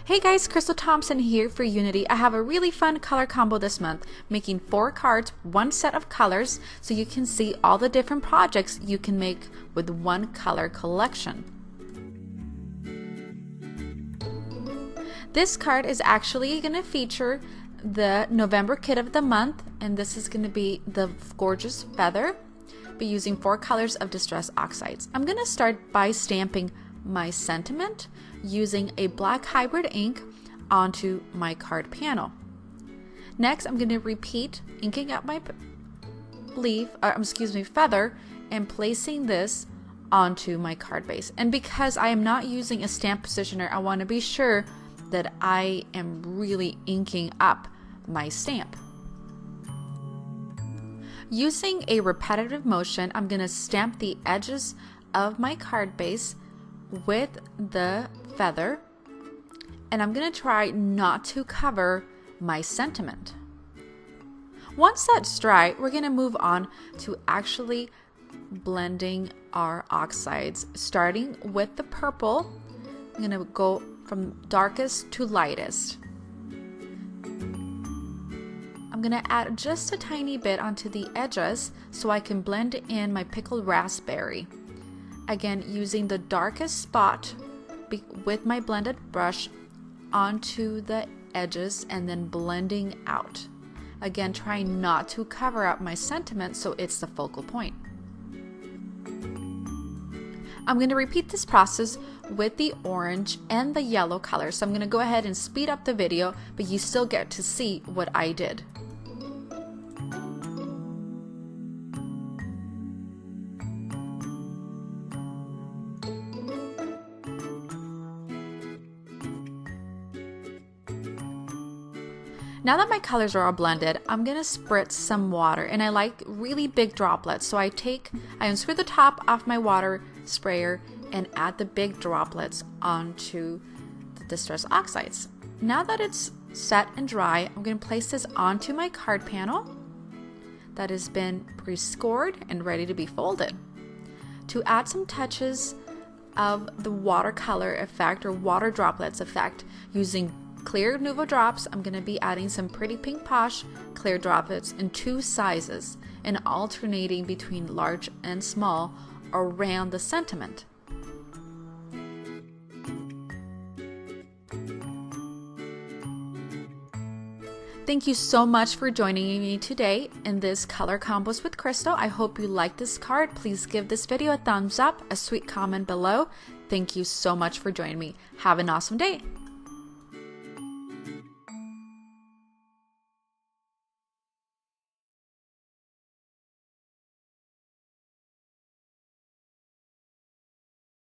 Hey guys, Crystal Thompson here for Unity. I have a really fun color combo this month, making 4 cards, 1 set of colors, so you can see all the different projects you can make with one color collection. This card is actually going to feature the November kit of the month, and this is going to be the gorgeous feather, but using 4 colors of distress oxides. I'm going to start by stamping my sentiment using a black hybrid ink onto my card panel. Next, I'm going to repeat inking up my feather and placing this onto my card base. And because I am not using a stamp positioner, I want to be sure that I am really inking up my stamp. Using a repetitive motion, I'm going to stamp the edges of my card base with the feather, and I'm going to try not to cover my sentiment. Once that's dry, we're going to move on to actually blending our oxides, starting with the purple. I'm going to go from darkest to lightest. I'm going to add just a tiny bit onto the edges so I can blend in my pickled raspberry. Again, using the darkest spot with my blended brush onto the edges and then blending out. Again, trying not to cover up my sentiment so it's the focal point. I'm going to repeat this process with the orange and the yellow color. So I'm going to go ahead and speed up the video, but you still get to see what I did. Now that my colors are all blended, I'm going to spritz some water, and I like really big droplets. So I unscrew the top off my water sprayer and add the big droplets onto the distress oxides. Now that it's set and dry, I'm going to place this onto my card panel that has been pre-scored and ready to be folded. To add some touches of the watercolor effect or water droplets effect using clear Nuvo drops, I'm going to be adding some Pretty Pink Posh clear droplets in 2 sizes and alternating between large and small around the sentiment. Thank you so much for joining me today in this Color Combos with Crystal. I hope you liked this card. Please give this video a thumbs up, a sweet comment below. Thank you so much for joining me. Have an awesome day.